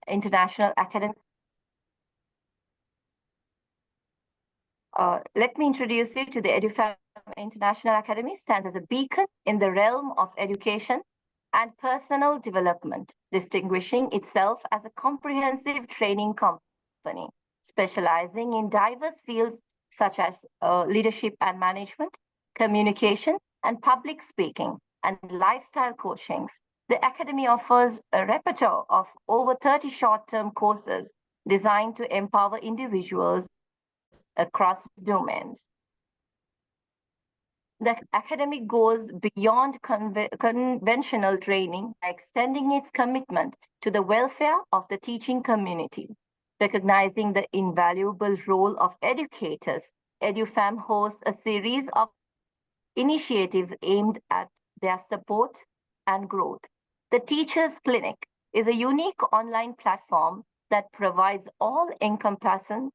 International Academy. Let me introduce you to the Edufam International Academy. Stands as a beacon in the realm of education and personal development, distinguishing itself as a comprehensive training company, specializing in diverse fields such as leadership and management, communication, and public speaking, and lifestyle coachings. The Academy offers a repertoire of over 30 short-term courses designed to empower individuals across domains. The academy goes beyond conventional training by extending its commitment to the welfare of the teaching community. Recognizing the invaluable role of educators, Edufam hosts a series of initiatives aimed at their support and growth. The Teachers Clinic is a unique online platform that provides all-encompassing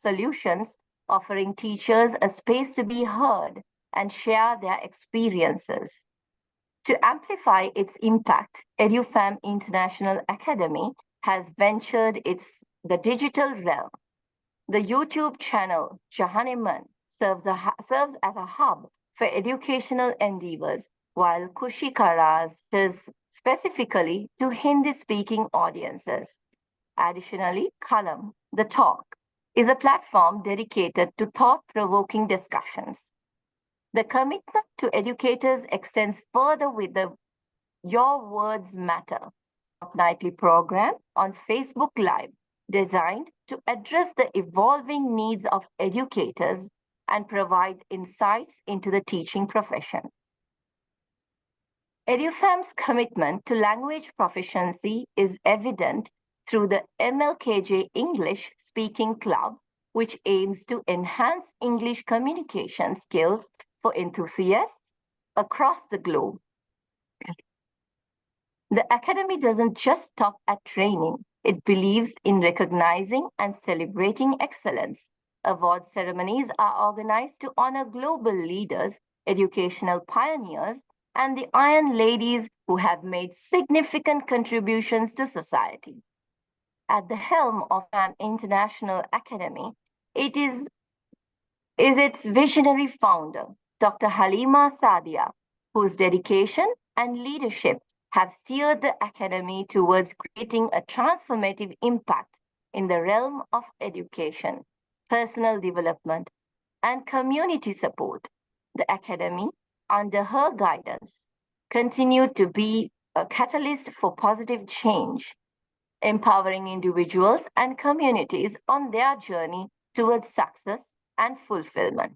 solutions, offering teachers a space to be heard and share their experiences. To amplify its impact, Edufam International Academy has ventured the digital realm. The YouTube channel JAHAN-E serves as a hub for educational endeavors, while Kushi Karaz is specifically to Hindi-speaking audiences. Additionally, Kalam, The Talk, is a platform dedicated to thought-provoking discussions. The commitment to educators extends further with the Your Words Matter nightly program on Facebook Live, designed to address the evolving needs of educators and provide insights into the teaching profession. Edufam's commitment to language proficiency is evident through the MLKJ English Speaking Club, which aims to enhance English communication skills for enthusiasts across the globe. The Academy doesn't just stop at training. It believes in recognizing and celebrating excellence. Award ceremonies are organized to honor global leaders, educational pioneers, and the Iron Ladies who have made significant contributions to society. At the helm of an international academy, it is its visionary founder, Dr. Haleema Sadia, whose dedication and leadership have steered the Academy towards creating a transformative impact in the realm of education, personal development, and community support. The Academy, under her guidance, continued to be a catalyst for positive change, empowering individuals and communities on their journey towards success and fulfillment.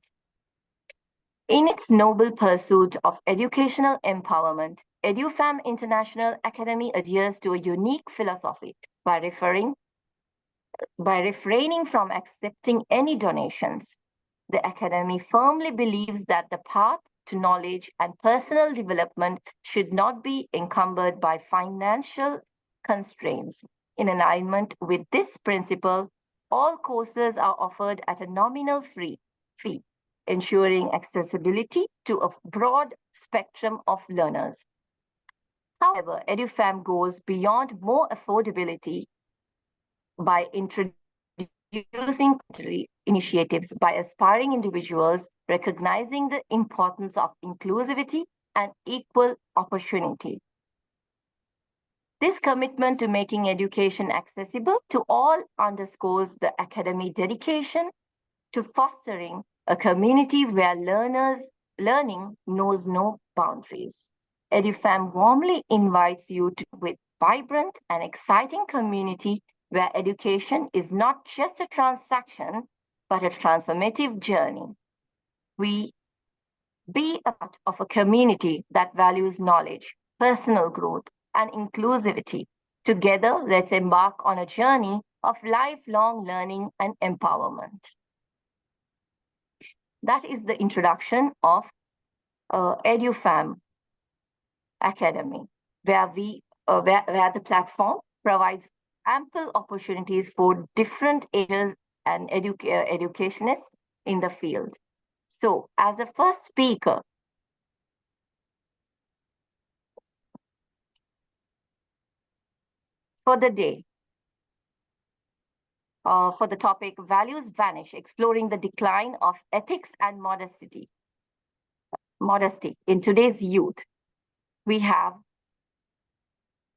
In its noble pursuit of educational empowerment, Edufam International Academy adheres to a unique philosophy by refraining from accepting any donations. The Academy firmly believes that the path to knowledge and personal development should not be encumbered by financial constraints. In alignment with this principle, all courses are offered at a nominal fee, ensuring accessibility to a broad spectrum of learners. However, Edufam goes beyond more affordability by introducing initiatives by aspiring individuals, recognizing the importance of inclusivity and equal opportunity. This commitment to making education accessible to all underscores the Academy's dedication to fostering a community where learning knows no boundaries. Edufam warmly invites you to with vibrant and exciting community where education is not just a transaction, but a transformative journey. We be a part of a community that values knowledge, personal growth, and inclusivity. Together, let's embark on a journey of lifelong learning and empowerment. That is the introduction of Edufam Academy, where the platform provides ample opportunities for different ages and educationists in the field. So, as the first speaker, for the day. For the topic Values Vanish, exploring the decline of ethics and modesty. Modesty in today's youth. We have,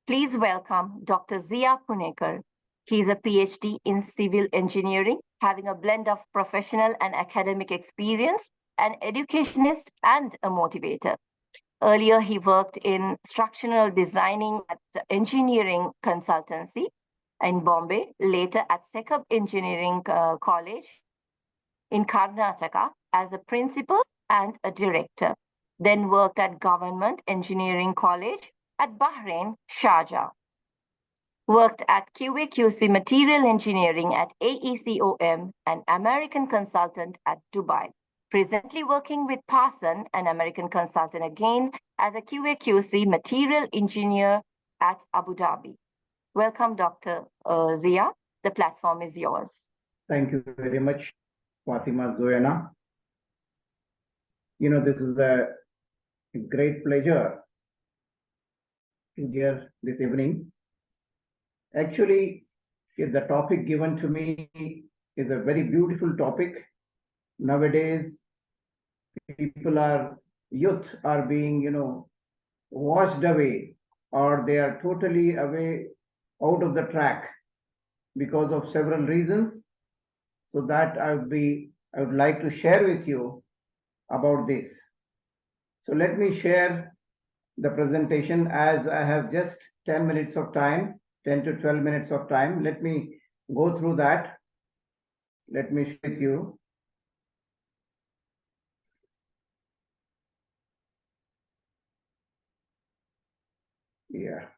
please welcome Dr. Zia Punekar. He is a PhD in civil engineering, having a blend of professional and academic experience, an educationist and a motivator. Earlier, he worked in structural designing at the engineering consultancy in Bombay, later at Sekab Engineering College in Karnataka as a principal and a director. Then worked at Government Engineering College at Bahrain, Sharjah. Worked at QA/QC Material Engineering at AECOM, an American consultant at Dubai. Presently working with Parson, an American consultant again, as a QA/QC Material Engineer at Abu Dhabi. Welcome, Dr. Zia. The platform is yours. Thank you very much, Fatima Zoyana. This is a great pleasure to hear this evening. Actually, the topic given to me is a very beautiful topic. Nowadays, youth are being, washed away, or they are totally away out of the track because of several reasons. So that I would like to share with you about this. So let me share the presentation, as I have just 10 minutes of time, 10 to 12 minutes of time. Let me go through that. Let me share with you. Yeah.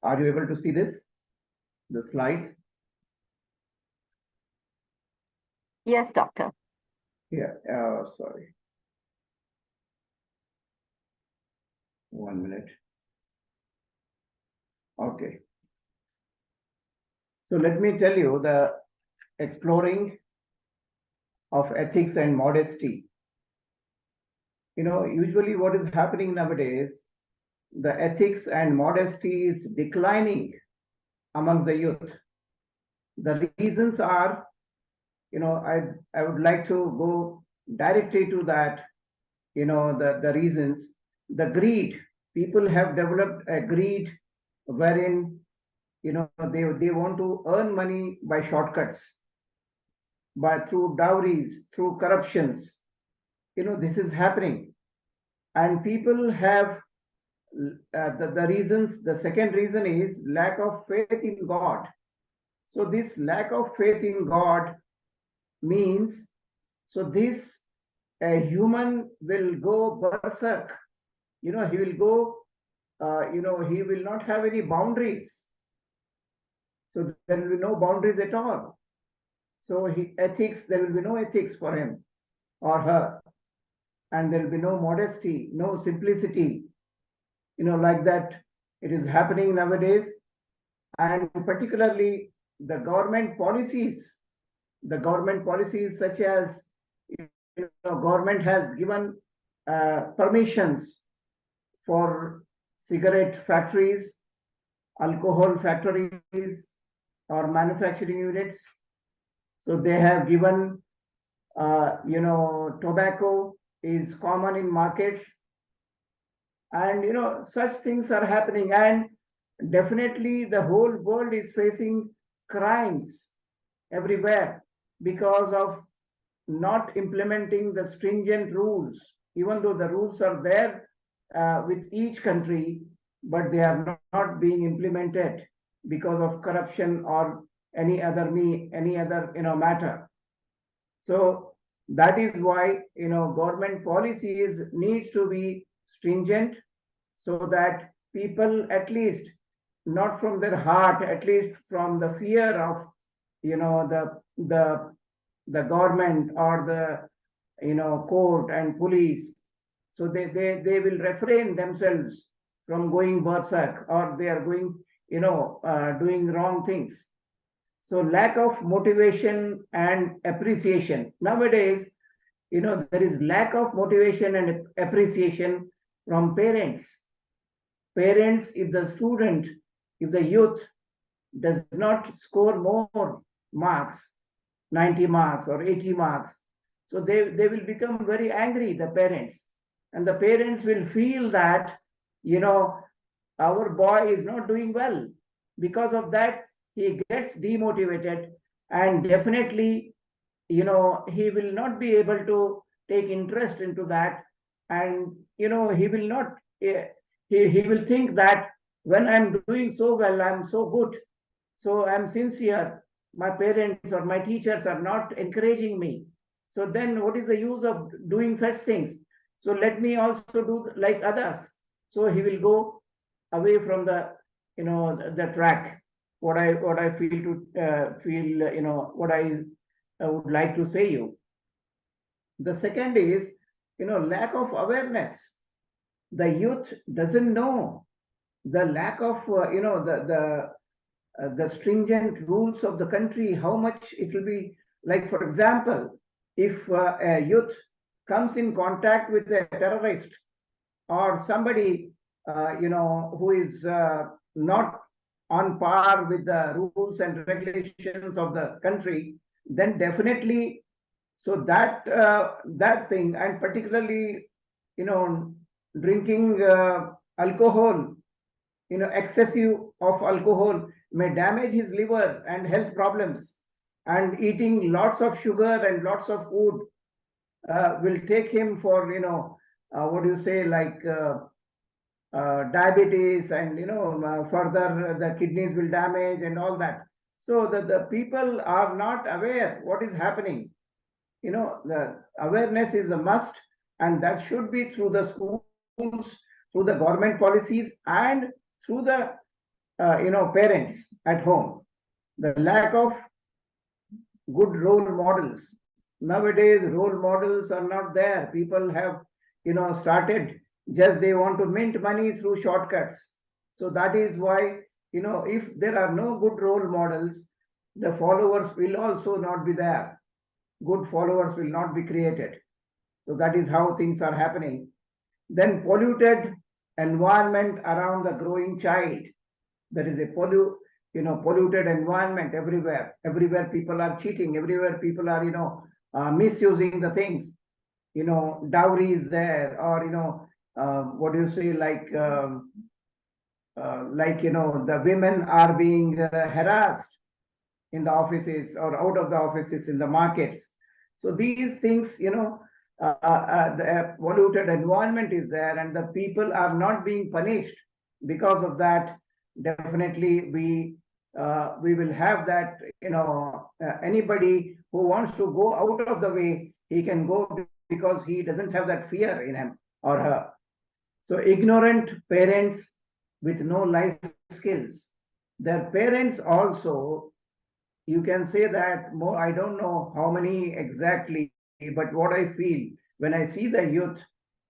Are you able to see this? The slides? Yes, doctor. Yeah, sorry. 1 minute. Okay. So let me tell you the exploring of ethics and modesty. Usually what is happening nowadays, the ethics and modesty is declining among the youth. The reasons are, I would like to go directly to that, the reasons. The greed, people have developed a greed wherein, they want to earn money by shortcuts, through dowries, through corruptions. This is happening. And people have the reasons. The second reason is lack of faith in God. So this lack of faith in God means, so this a human will go berserk. He will go, he will not have any boundaries. So there will be no boundaries at all. So ethics, there will be no ethics for him or her. And there will be no modesty, no simplicity, like that. It is happening nowadays. And particularly the government policies such as, government has given permissions for cigarette factories, alcohol factories, or manufacturing units. So they have given, tobacco is common in markets. And, such things are happening. And definitely the whole world is facing crimes everywhere because of not implementing the stringent rules, even though the rules are there with each country, but they are not being implemented because of corruption or any other matter. So that is why, government policies needs to be stringent, so that people, at least not from their heart, at least from the fear of, the government or the, court and police. So they will refrain themselves from going berserk, or they are going, doing wrong things. So lack of motivation and appreciation. Nowadays, there is lack of motivation and appreciation from parents. Parents, if the youth does not score more marks, 90 marks or 80 marks, so they will become very angry, the parents. And the parents will feel that, our boy is not doing well. Because of that, he gets demotivated, and definitely, he will not be able to take interest into that. And, he will not, he will think that when I'm doing so well, I'm so good, so I'm sincere, my parents or my teachers are not encouraging me. So then what is the use of doing such things? So let me also do like others. So he will go away from the track. What I feel, what I would like to say you. The second is, lack of awareness. The youth doesn't know the lack of, the stringent rules of the country, how much it will be. Like, for example, if a youth comes in contact with a terrorist or somebody, who is not on par with the rules and regulations of the country, then definitely, so that thing, and particularly, drinking alcohol, excessive of alcohol may damage his liver and health problems. And eating lots of sugar and lots of food will take him for, what do you say, like diabetes, and, further the kidneys will damage and all that. So the people are not aware what is happening. The awareness is a must, and that should be through the schools, through the government policies, and through the parents at home. The lack of good role models. Nowadays, role models are not there. People have, started just they want to mint money through shortcuts. So that is why, if there are no good role models, the followers will also not be there. Good followers will not be created. So that is how things are happening. Then polluted environment around the growing child. There is a polluted environment everywhere. Everywhere people are cheating. Everywhere people are, misusing the things. Dowry is there, or, what do you say, like, the women are being harassed in the offices or out of the offices in the markets. So these things, the polluted environment is there, and the people are not being punished. Because of that, definitely we will have that, anybody who wants to go out of the way, he can go, because he doesn't have that fear in him or her. So ignorant parents with no life skills. Their parents also, you can say that more, I don't know how many exactly, but what I feel when I see the youth,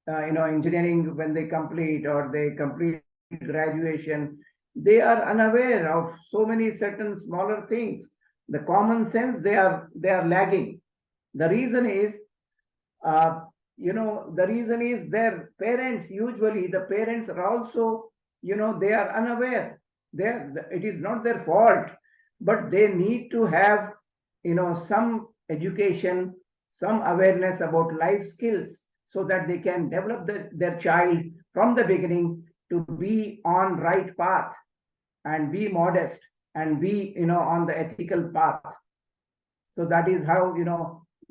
engineering, when they complete or they complete graduation, they are unaware of so many certain smaller things. The common sense, they are lagging. The reason is, the reason is their parents. Usually the parents are also, they are unaware. It is not their fault, but they need to have, some education, some awareness about life skills, so that they can develop their child from the beginning to be on right path, and be modest, and be, on the ethical path. So that is how,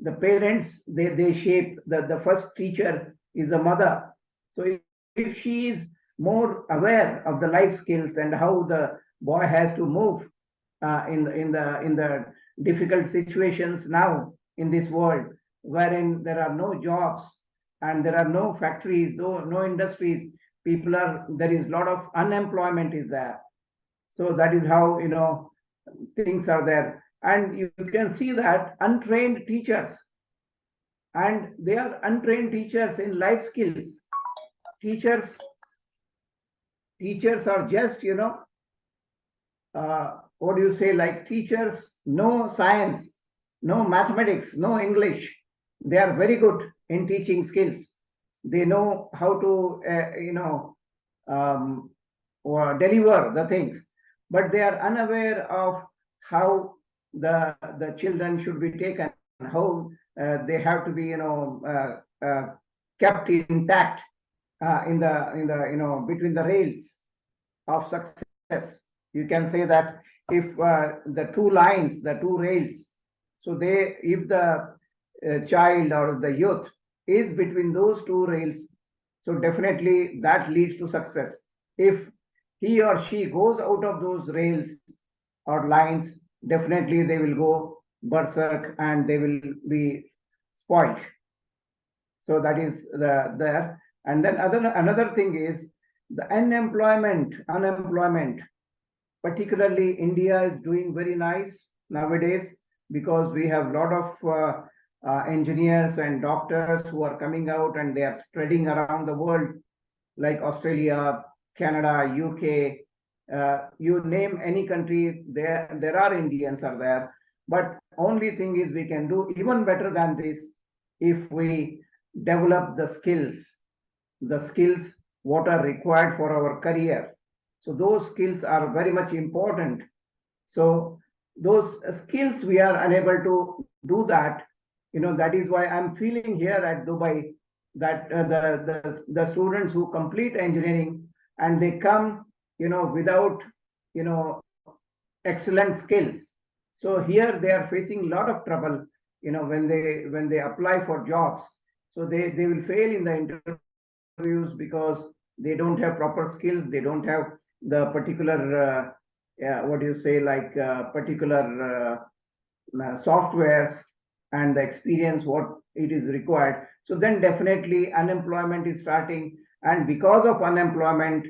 the parents, they shape. The first teacher is a mother. So if she is more aware of the life skills and how the boy has to move in the difficult situations now in this world, wherein there are no jobs and there are no factories, no industries, there is a lot of unemployment is there. So that is how, things are there. And you can see that untrained teachers, and they are untrained teachers in life skills. Teachers are just, what do you say, like teachers, no science, no mathematics, no English. they are very good in teaching skills. They know how to, um, or deliver the things, but they are unaware of how the children should be taken, how they have to be, kept intact in the between the rails of success. You can say that if the two lines, the two rails, so if the child or the youth is between those two rails, so definitely that leads to success. If he or she goes out of those rails or lines, definitely they will go berserk and they will be spoiled. So that is there. And then another thing is the unemployment, particularly India is doing very nice nowadays, because we have a lot of engineers and doctors who are coming out and they are spreading around the world, like Australia, Canada, UK. You name any country, there are Indians are there. But only thing is we can do even better than this if we develop the skills what are required for our career. So those skills are very much important. So those skills we are unable to do that. That is why I'm feeling here at Dubai that the students who complete engineering and they come, without, excellent skills. So here they are facing a lot of trouble, when they apply for jobs. So they will fail in the interviews because they don't have proper skills. They don't have the particular, what do you say, like particular softwares and the experience what it is required. So then definitely unemployment is starting, and because of unemployment,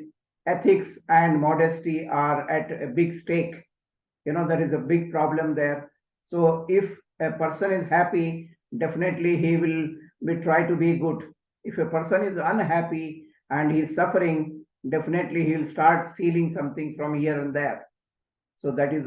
ethics and modesty are at a big stake. There is a big problem there. So if a person is happy, definitely he will be try to be good. If a person is unhappy and he is suffering, definitely he will start stealing something from here and there. So that is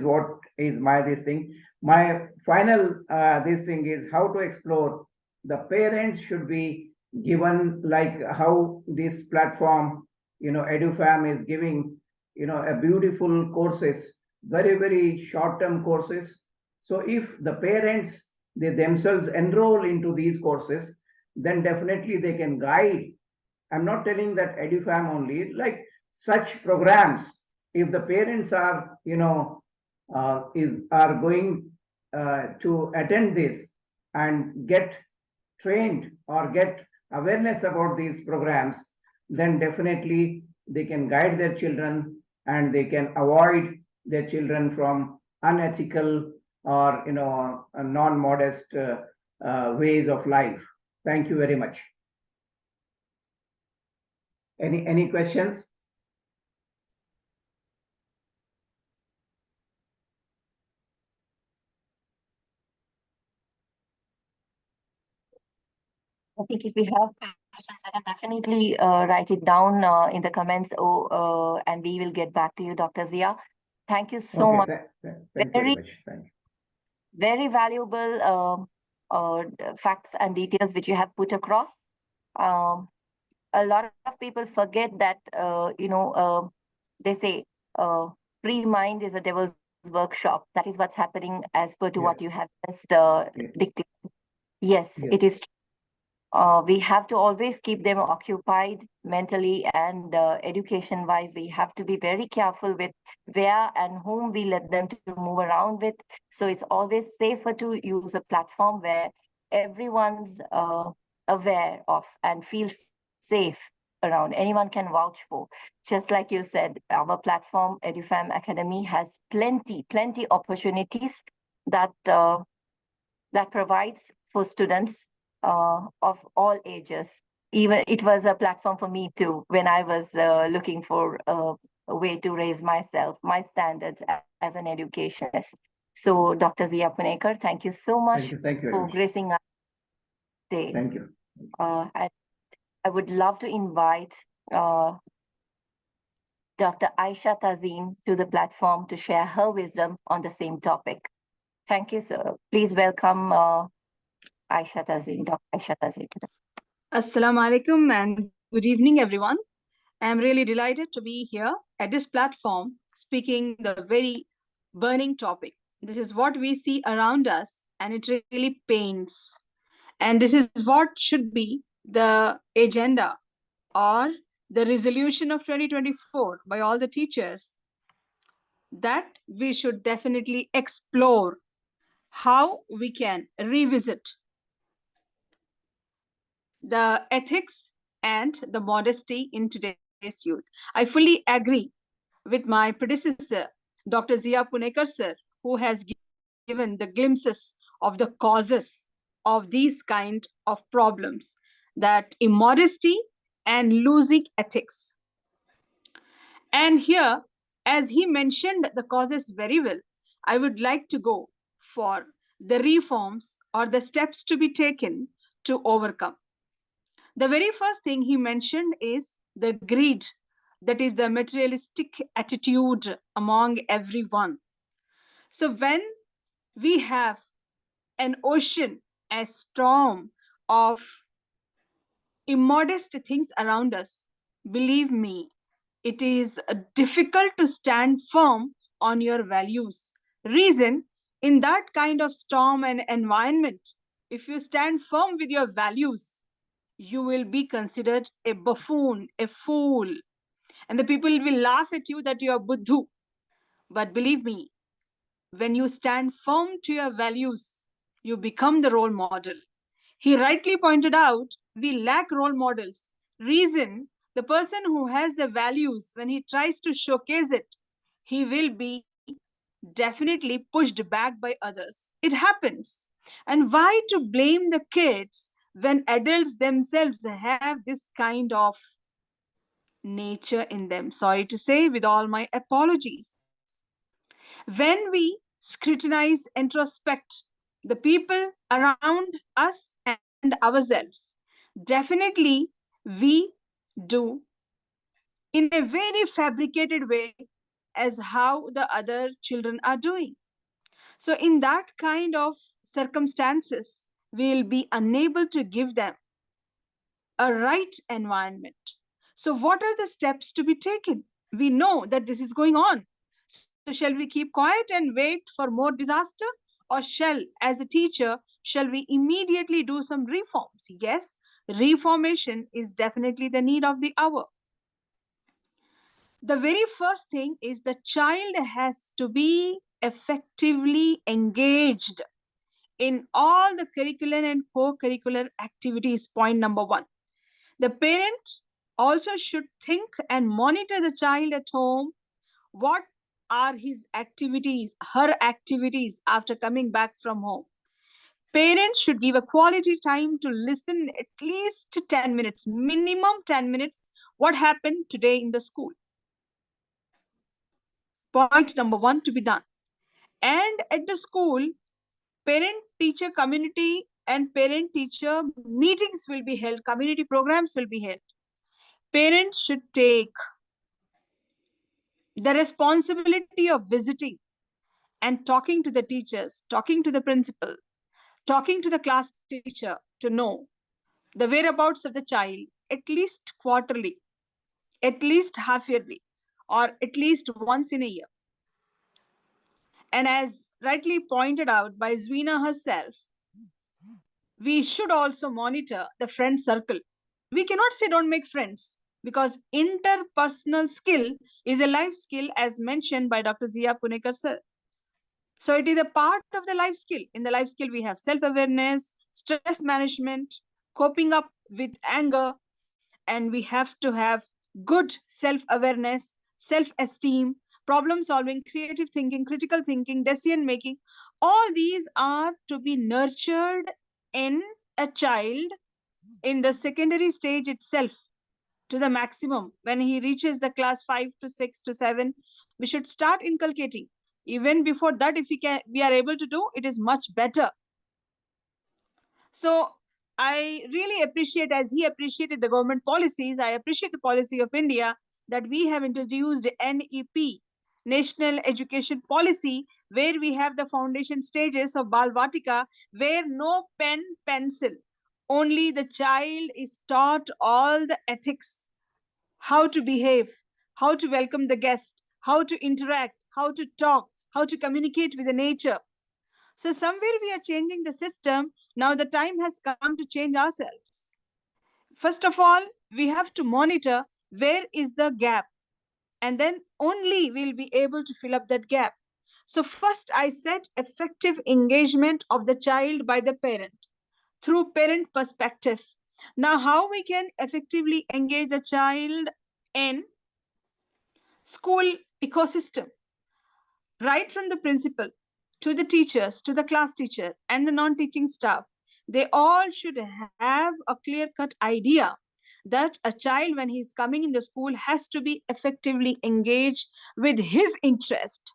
what is my this thing. My final this thing is how to explore. The parents should be given, like how this platform, Edufam is giving, a beautiful courses, very very short term courses. So if the parents, they themselves enroll into these courses, then definitely they can guide. I'm not telling that Edufam only, like such programs, if the parents are, is are going to attend this and get trained or get awareness about these programs, then definitely they can guide their children and they can avoid their children from unethical or, non-modest ways of life. Thank you very much. Any questions? I think if we have questions, I can definitely write it down in the comments, and we will get back to you, Dr. Zia. Thank you so Okay, much. thank you very Very, much. Thank you. very valuable facts and details which you have put across. Um, a lot of people forget that, they say free mind is a devil's workshop. That is what's happening as per to Yeah, what you have just yeah, dictated. Yes, yes, it is. We have to always keep them occupied mentally and education wise. We have to be very careful with where and whom we let them to move around with. So it's always safer to use a platform where everyone's aware of and feels safe around. Anyone can vouch for. Just like you said, our platform, Edufam Academy, has plenty opportunities that that provides for students of all ages. Even it was a platform for me too when I was looking for a way to raise myself, my standards as an educationist. So, Dr. Zia Punekar, thank you so much thank you very for much. gracing our day. Thank you. And I would love to invite uh, Dr. Ayesha Tazeen to the platform to share her wisdom on the same topic. Thank you, sir. Please welcome Ayesha Tazeen, Dr. Ayesha Tazeen. Assalamu alaikum and good evening, everyone. I'm really delighted to be here at this platform speaking the very burning topic. This is what we see around us and it really pains. And this is what should be the agenda or the resolution of 2024 by all the teachers, that we should definitely explore how we can revisit the ethics and the modesty in today's youth. I fully agree with my predecessor, Dr. Zia Punekar sir, who has given the glimpses of the causes of these kind of problems, that immodesty and losing ethics. And here, as he mentioned the causes very well, I would like to go for the reforms or the steps to be taken to overcome. The very first thing he mentioned is the greed, that is the materialistic attitude among everyone. So when we have an ocean, a storm of immodest things around us, believe me, it is difficult to stand firm on your values. Reason, in that kind of storm and environment, if you stand firm with your values, you will be considered a buffoon, a fool, and the people will laugh at you that you are buddhu. But believe me, when you stand firm to your values, you become the role model. He rightly pointed out we lack role models. Reason, the person who has the values, when he tries to showcase it, he will be definitely pushed back by others. It happens. And why to blame the kids when adults themselves have this kind of nature in them? Sorry to say, with all my apologies. When we scrutinize, introspect the people around us and ourselves, definitely we do in a very fabricated way as how the other children are doing. So, in that kind of circumstances, we'll be unable to give them a right environment. So, what are the steps to be taken? We know that this is going on. So, shall we keep quiet and wait for more disaster? Or shall, as a teacher, shall we immediately do some reforms? Yes, reformation is definitely the need of the hour. The very first thing is the child has to be effectively engaged in all the curricular and co-curricular activities. Point number one. The parent also should think and monitor the child at home. What are his activities, her activities after coming back from home? Parents should give a quality time to listen at least 10 minutes, minimum 10 minutes. What happened today in the school? Point number one to be done. And at the school, parent teacher community and parent teacher meetings will be held, community programs will be held. Parents should take the responsibility of visiting and talking to the teachers, talking to the principal, talking to the class teacher to know the whereabouts of the child at least quarterly, at least half yearly, or at least once in a year. And as rightly pointed out by Zwina herself, we should also monitor the friend circle. We cannot say don't make friends, because interpersonal skill is a life skill as mentioned by Dr. Zia Punekar sir. So it is a part of the life skill. In the life skill, we have self-awareness, stress management, coping up with anger, and we have to have good self-awareness, self-esteem, problem solving, creative thinking, critical thinking, decision making. All these are to be nurtured in a child in the secondary stage itself to the maximum. When he reaches the class 5 to 6 to 7, we should start inculcating. Even before that, if we are able to do, it is much better. So I really appreciate, as he appreciated the government policies, I appreciate the policy of India that we have introduced NEP, National Education Policy, where we have the foundation stages of Balvatika, where no pen, pencil, only the child is taught all the ethics, how to behave, how to welcome the guest, how to interact, how to talk, how to communicate with the nature. So somewhere we are changing the system. Now the time has come to change ourselves. First of all, we have to monitor where is the gap, and then only we'll be able to fill up that gap. So first I said effective engagement of the child by the parent through parent perspective. Now how we can effectively engage the child in school ecosystem, right from the principal to the teachers, to the class teacher and the non-teaching staff. They all should have a clear-cut idea that a child, when he's coming in the school, has to be effectively engaged with his interest.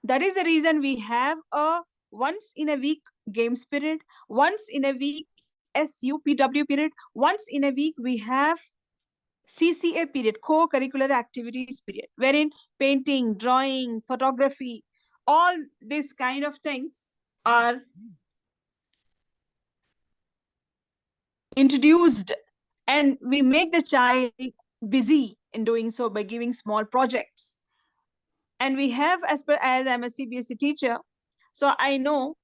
That is the reason we have a once in a week games period, once in a week SUPW period, once in a week we have CCA period, co-curricular activities period, wherein painting, drawing, photography, all these kind of things are introduced, and we make the child busy in doing so by giving small projects. And we have, as I'm a CBSE teacher, so I know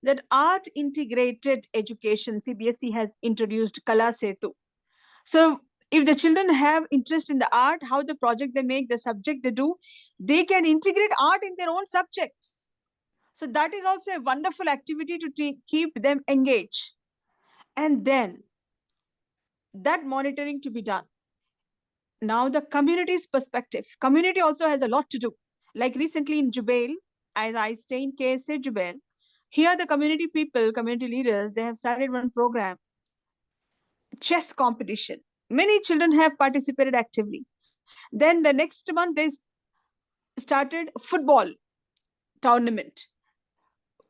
that art integrated education, CBSE has introduced Kala Setu. So if the children have interest in the art, how the project they make, the subject they do, they can integrate art in their own subjects. So that is also a wonderful activity to keep them engaged. And then that monitoring to be done. Now the community's perspective. Community also has a lot to do. Like recently in Jubail, as I stay in KSA Jubail, here the community people, community leaders, they have started one program, chess competition. Many children have participated actively. Then the next month they started football tournament,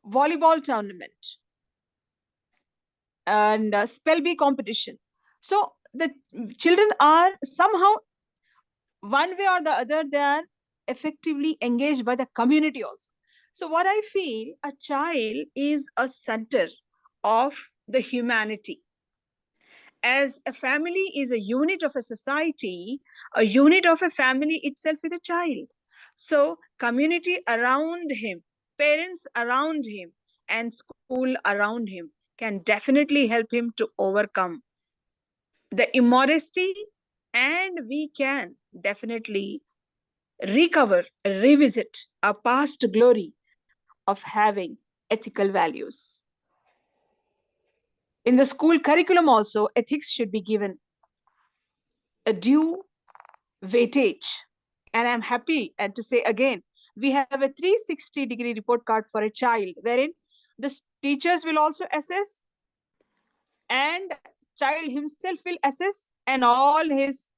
volleyball tournament, and spell bee competition. So the children are somehow, one way or the other, they are effectively engaged by the community also. So what I feel, a child is a center of the humanity. As a family is a unit of a society, a unit of a family itself is a child. So community around him, parents around him, and school around him can definitely help him to overcome the immodesty, and we can definitely recover, revisit our past glory of having ethical values. In the school curriculum also, ethics should be given a due weightage. And I'm happy and to say again, we have a 360-degree report card for a child, wherein the teachers will also assess, and child himself will assess, and all his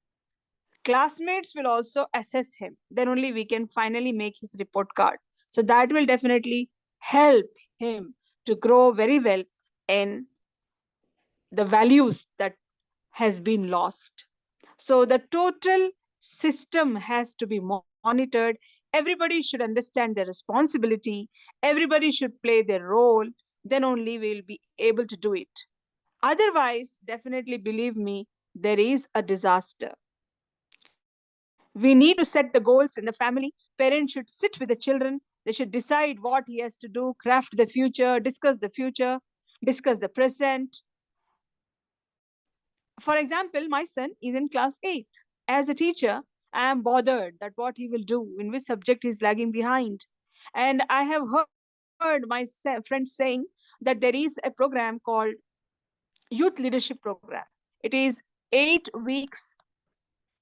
classmates will also assess him. Then only we can finally make his report card. So that will definitely help him to grow very well in the values that has been lost. So the total system has to be monitored. Everybody should understand their responsibility. Everybody should play their role. Then only we'll be able to do it. Otherwise, definitely believe me, there is a disaster. We need to set the goals in the family. Parents should sit with the children. They should decide what he has to do, craft the future, discuss the present. For example, my son is in class 8. As a teacher, I am bothered that what he will do, in which subject he is lagging behind. And I have heard my friends saying that there is a program called Youth Leadership Program. It is 8 weeks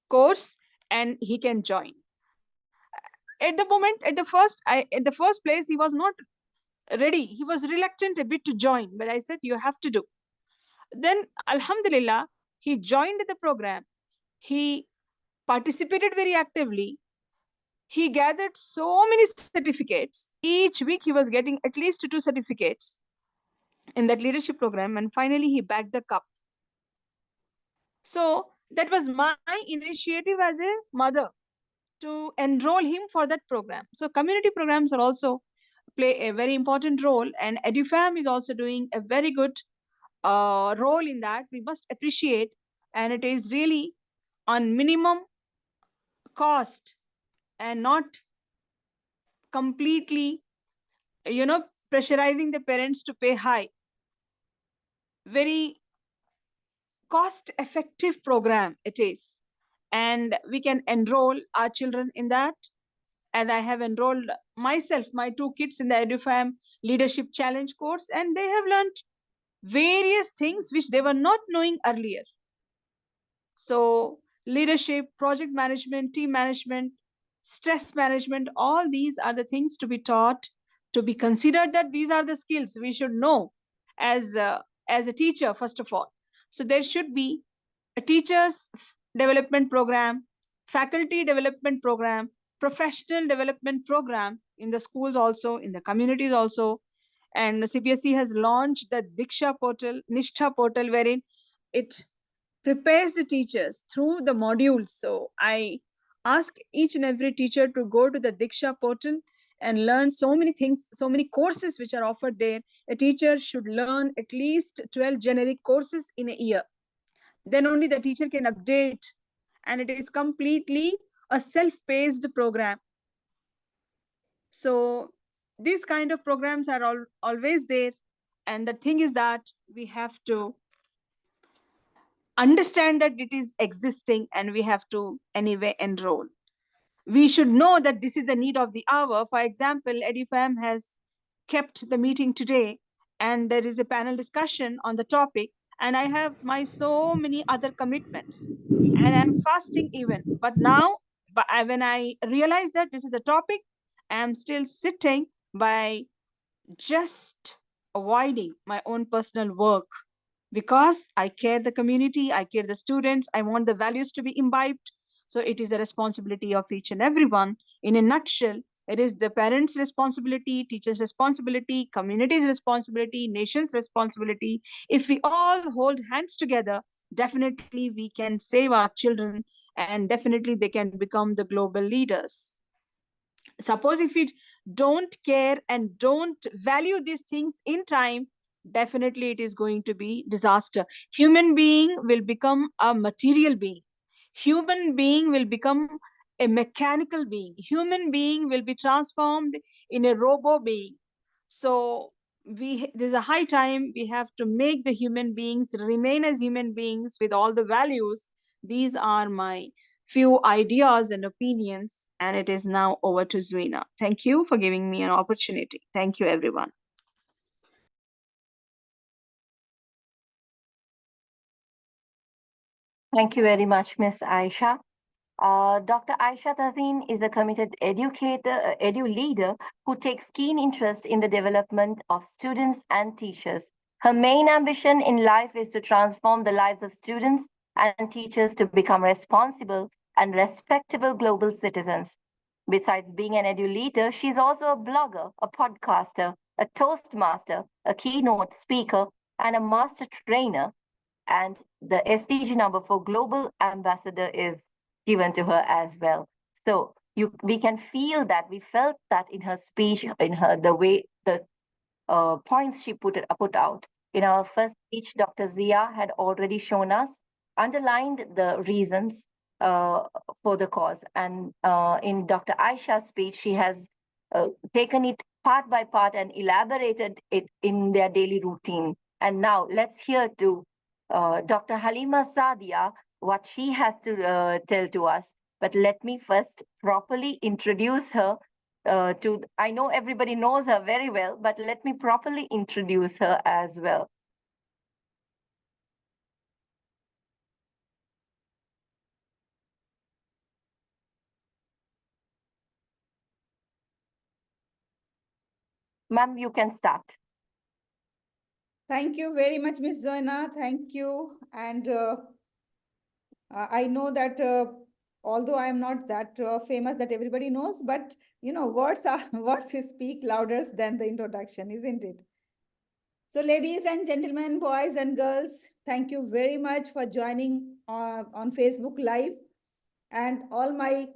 course and he can join. At the moment, at the first place, he was not ready. He was reluctant a bit to join, but I said, you have to do. Then, Alhamdulillah, he joined the program. He participated very actively. He gathered so many certificates. Each week he was getting at least 2 certificates in that leadership program, and finally he bagged the cup. So that was my initiative as a mother to enroll him for that program. So community programs are also play a very important role, and Edufam is also doing a very good role in that. We must appreciate, and it is really on minimum cost and not completely, you know, pressurizing the parents to pay high. Very cost effective program it is, and we can enroll our children in that. And I have enrolled myself, my two kids, in the Edufam Leadership Challenge course, and they have learned various things which they were not knowing earlier. So, leadership, project management, team management, stress management, all these are the things to be taught, to be considered that these are the skills we should know as a teacher, first of all. So, there should be a teacher's development program, faculty development program, professional development program in the schools also, in the communities also. And CPSC has launched the Diksha portal, Nishtha portal, wherein it prepares the teachers through the modules. So I ask each and every teacher to go to the Diksha portal and learn so many things, so many courses which are offered there. A teacher should learn at least 12 generic courses in a year. Then only the teacher can update, and it is completely a self-paced program. So these kind of programs are always there, and the thing is that we have to understand that it is existing, and we have to anyway enroll. We should know that this is the need of the hour. For example, Edufam has kept the meeting today, and there is a panel discussion on the topic, and I have my so many other commitments, and I'm fasting even. But now, when I realize that this is a topic, I'm still sitting by just avoiding my own personal work, because I care the community, I care the students, I want the values to be imbibed. So it is a responsibility of each and everyone. In a nutshell, it is the parents' responsibility, teachers' responsibility, community's responsibility, nation's responsibility. If we all hold hands together, definitely we can save our children, and definitely they can become the global leaders. Suppose if we don't care and don't value these things in time, definitely it is going to be disaster. Human being will become a material being. Human being will become a mechanical being. Human being will be transformed in a robo being. So there's a high time we have to make the human beings remain as human beings with all the values. These are my few ideas and opinions, and it is now over to Zwina. Thank you for giving me an opportunity. Thank you, everyone. Thank you very much, Miss Aisha. Dr. Ayesha Tazeen is a committed educator, edu leader who takes keen interest in the development of students and teachers. Her main ambition in life is to transform the lives of students and teachers to become responsible and respectable global citizens. Besides being an edu leader, she's also a blogger, a podcaster, a toastmaster, a keynote speaker, and a master trainer. And the SDG number for Global Ambassador is given to her as well. So we can feel that, we felt that in her speech, in her the way the points she put out. In our first speech, Dr. Zia had already shown us, underlined the reasons for the cause. And in Dr. Aisha's speech, she has taken it part by part and elaborated it in their daily routine. And now let's hear to Dr. Haleema Sadia what she has to tell to us. But let me first properly introduce her I know everybody knows her very well, but let me properly introduce her as well. Ma'am, you can start. Thank you very much, Ms. Zoina. Thank you. And I know that although I am not that famous that everybody knows, but words are words speak louder than the introduction, isn't it? So, ladies and gentlemen, boys and girls, thank you very much for joining on Facebook Live, and all my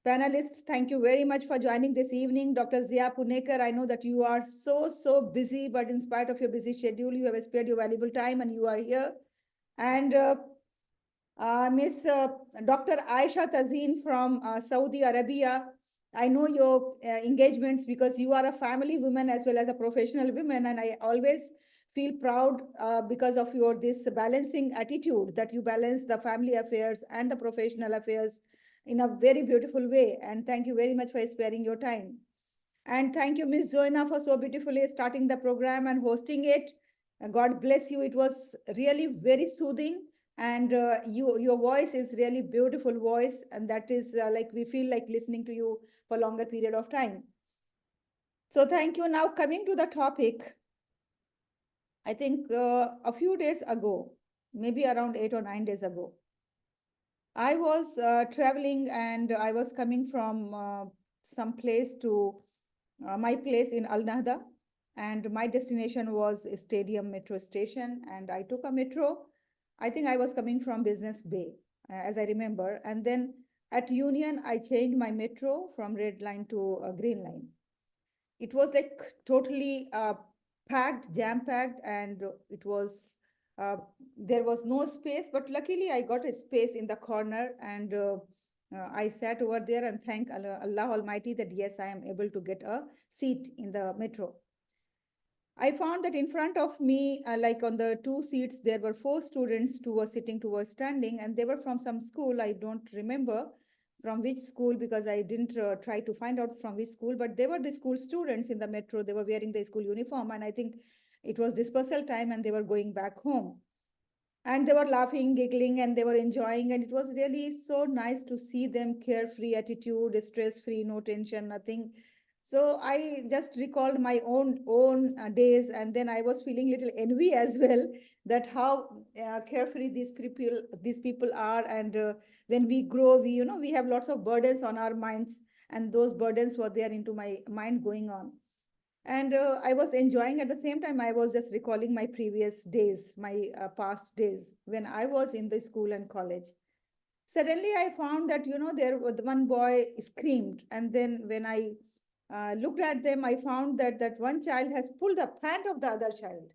Panelists, thank you very much for joining this evening. Dr. Zia Punekar, I know that you are so busy, but in spite of your busy schedule, you have spared your valuable time and you are here. And Miss Dr. Ayesha Tazeen from Saudi Arabia, I know your engagements because you are a family woman as well as a professional woman, and I always feel proud because of your this balancing attitude that you balance the family affairs and the professional affairs in a very beautiful way. And thank you very much for sparing your time. And thank you, Ms. Zoina, for so beautifully starting the program and hosting it. God bless you. It was really very soothing. And your voice is really beautiful voice. And that is like we feel like listening to you for longer period of time. So thank you. Now coming to the topic, I think a few days ago, maybe around 8 or 9 days ago, I was traveling and I was coming from some place to my place in Al Nahda, and my destination was Stadium Metro Station. And I took a metro. I think I was coming from Business Bay, as I remember. And then at Union, I changed my metro from red line to green line. It was like totally packed, jam packed, and it was there was no space. But luckily, I got a space in the corner, and I sat over there and thank Allah Almighty that yes, I am able to get a seat in the metro. I found that in front of me, like on the two seats, there were four students, two were sitting, two were standing, and they were from some school. I don't remember from which school because I didn't try to find out from which school, but they were the school students in the metro. They were wearing the school uniform, and I think it was dispersal time and they were going back home. And they were laughing, giggling, and they were enjoying. And it was really so nice to see them carefree attitude, stress free, no tension, nothing. So I just recalled my own days, and then I was feeling little envy as well that how carefree these people are. And when we grow, we have lots of burdens on our minds, and those burdens were there into my mind going on. And I was enjoying. At the same time, I was just recalling my previous days, my past days when I was in the school and college. Suddenly I found that there was one boy screamed, and then when I looked at them, I found that that one child has pulled the pant of the other child.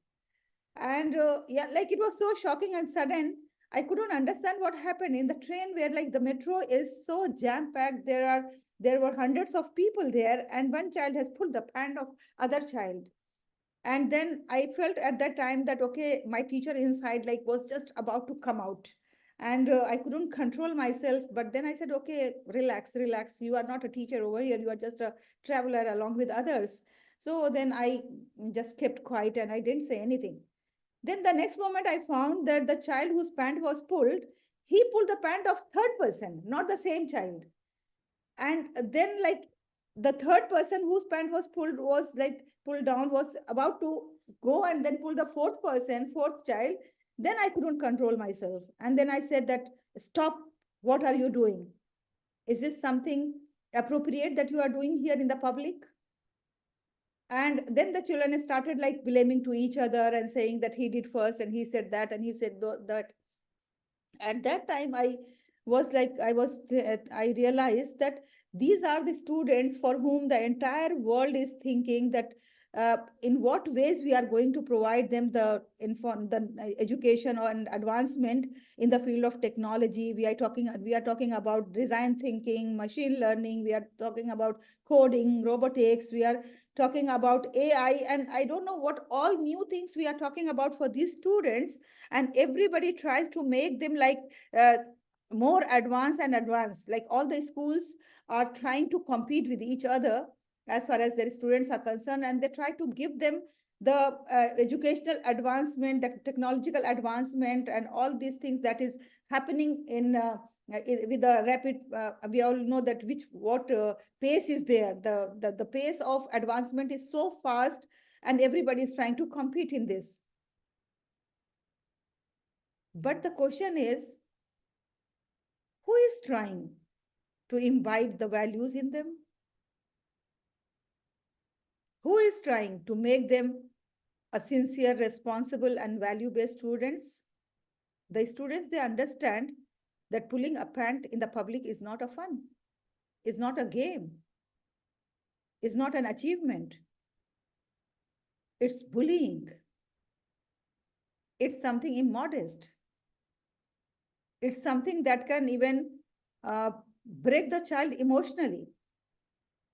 And yeah, like it was so shocking and sudden. I couldn't understand what happened in the train where like the metro is so jam packed. There were hundreds of people there, and one child has pulled the pant of other child. And then I felt at that time that okay, my teacher inside like was just about to come out. And I couldn't control myself. But then I said, okay, relax, relax. You are not a teacher over here. You are just a traveler along with others. So then I just kept quiet and I didn't say anything. Then the next moment I found that the child whose pant was pulled, he pulled the pant of third person, not the same child. And then like the third person whose pant was pulled down was about to go and then pull the fourth child. Then I couldn't control myself. And then I said that, stop, what are you doing? Is this something appropriate that you are doing here in the public? And then the children started like blaming to each other and saying that he did first and he said that and he said that. At that time I realized that these are the students for whom the entire world is thinking that in what ways we are going to provide them the education and advancement in the field of technology. We are talking about design thinking, machine learning, we are talking about coding, robotics, we are talking about AI, and I don't know what all new things we are talking about for these students. And everybody tries to make them like more advanced and advanced. Like all the schools are trying to compete with each other as far as their students are concerned, and they try to give them the educational advancement, the technological advancement, and all these things that is happening with the rapid. We all know that what pace is there. The pace of advancement is so fast, and everybody is trying to compete in this. But the question is, who is trying to imbibe the values in them? Who is trying to make them a sincere, responsible, and value-based students? The students, they understand that pulling a pant in the public is not a fun. is not a game, is not an achievement. It's bullying. It's something immodest. It's something that can even break the child emotionally.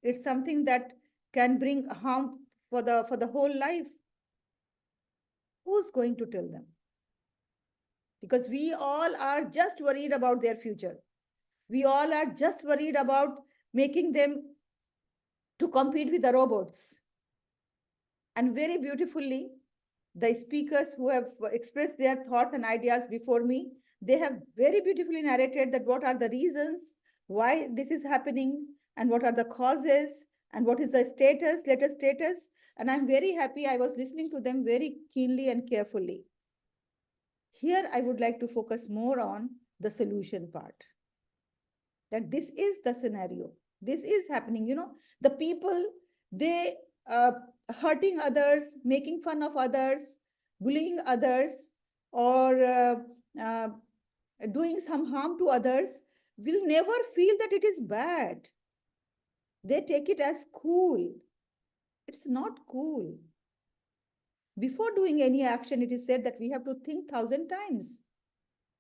It's something that can bring harm for the whole life. Who's going to tell them? Because we all are just worried about their future. We all are just worried about making them to compete with the robots. And very beautifully, the speakers who have expressed their thoughts and ideas before me, they have very beautifully narrated that what are the reasons why this is happening and what are the causes and what is the latest status. And I'm very happy I was listening to them very keenly and carefully. Here, I would like to focus more on the solution part. That this is the scenario. This is happening. The people, they hurting others, making fun of others, bullying others, or doing some harm to others will never feel that it is bad. They take it as cool. It's not cool. Before doing any action, it is said that we have to think 1,000 times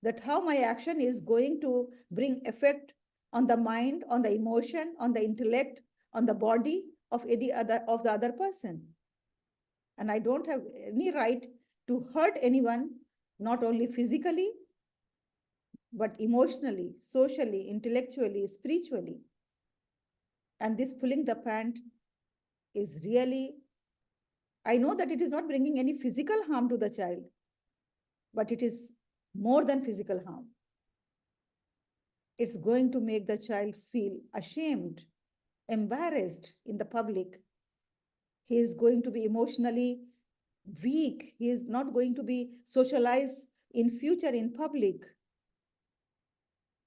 that how my action is going to bring effect on the mind, on the emotion, on the intellect, on the body of the other person. And I don't have any right to hurt anyone, not only physically, but emotionally, socially, intellectually, spiritually. And this pulling the pant is really, I know that it is not bringing any physical harm to the child, but it is more than physical harm. It's going to make the child feel ashamed, embarrassed in the public. He is going to be emotionally weak. He is not going to be socialized in future in public.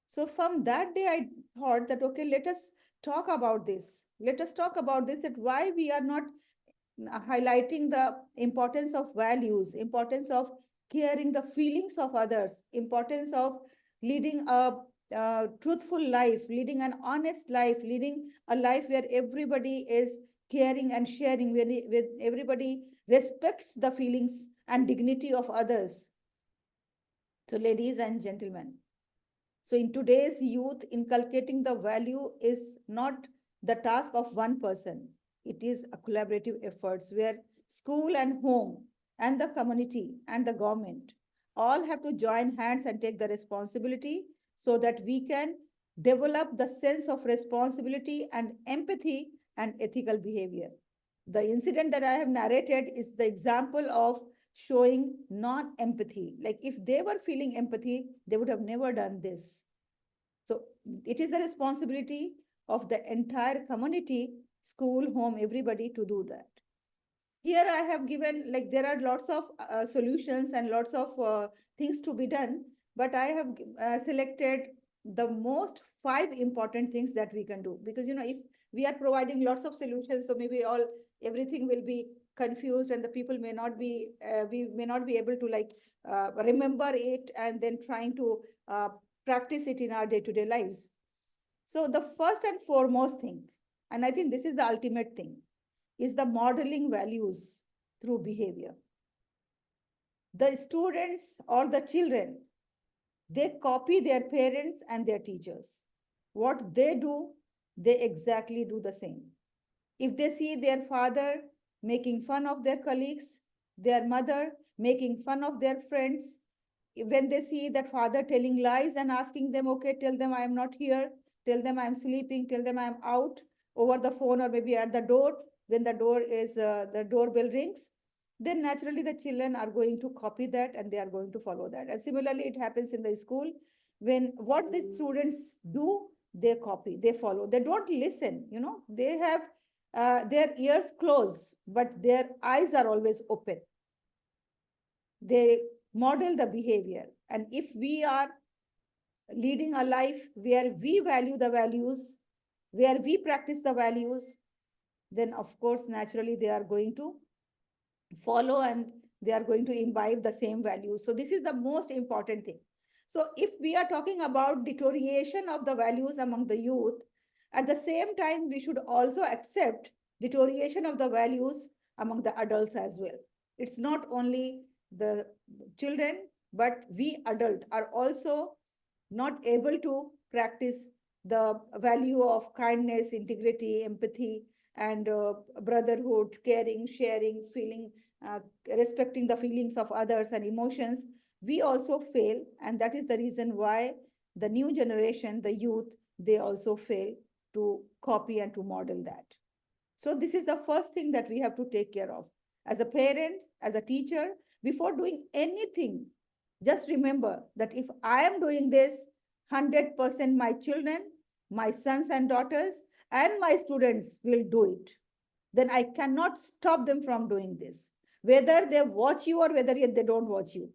So from that day, I thought that, okay, let us talk about this. Let us talk about this, that why we are not highlighting the importance of values, importance of caring the feelings of others, importance of leading a truthful life, leading an honest life, leading a life where everybody is caring and sharing, with everybody respects the feelings and dignity of others. So, ladies and gentlemen, so in today's youth, inculcating the value is not the task of one person. It is a collaborative efforts where school and home and the community and the government all have to join hands and take the responsibility so that we can develop the sense of responsibility and empathy and ethical behavior. The incident that I have narrated is the example of showing non-empathy. Like if they were feeling empathy, they would have never done this. So it is the responsibility of the entire community, school, home, everybody to do that. Here I have given, like there are lots of solutions and lots of things to be done, but I have selected the most 5 important things that we can do. Because, if we are providing lots of solutions, so maybe everything will be confused and the people may not be, we may not be able to remember it and then trying to practice it in our day-to-day lives. So the first and foremost thing, and I think this is the ultimate thing, is the modeling values through behavior. The students or the children, they copy their parents and their teachers. What they do, they exactly do the same. If they see their father making fun of their colleagues, their mother making fun of their friends, when they see that father telling lies and asking them, okay, tell them I am not here, tell them I'm sleeping, tell them I'm out over the phone or maybe at the door, when the doorbell rings, then naturally the children are going to copy that and they are going to follow that. And similarly, it happens in the school. When what the students do, they copy, they follow, they don't listen. They have their ears closed, but their eyes are always open. They model the behavior. And if we are leading a life where we value the values, where we practice the values, then of course, naturally, they are going to follow and they are going to imbibe the same values. So this is the most important thing. So if we are talking about deterioration of the values among the youth, At the same time, we should also accept deterioration of the values among the adults as well. It's not only the children, but we adult are also not able to practice the value of kindness, integrity, empathy, and brotherhood, caring, sharing, feeling, uh, respecting the feelings of others and emotions. We also fail, and that is the reason why the new generation, the youth, they also fail to copy and to model that. So this is the first thing that we have to take care of. As a parent, as a teacher, before doing anything, just remember that if I am doing this, 100% my children, my sons and daughters, and my students will do it. Then I cannot stop them from doing this, whether they watch you or whether they don't watch you.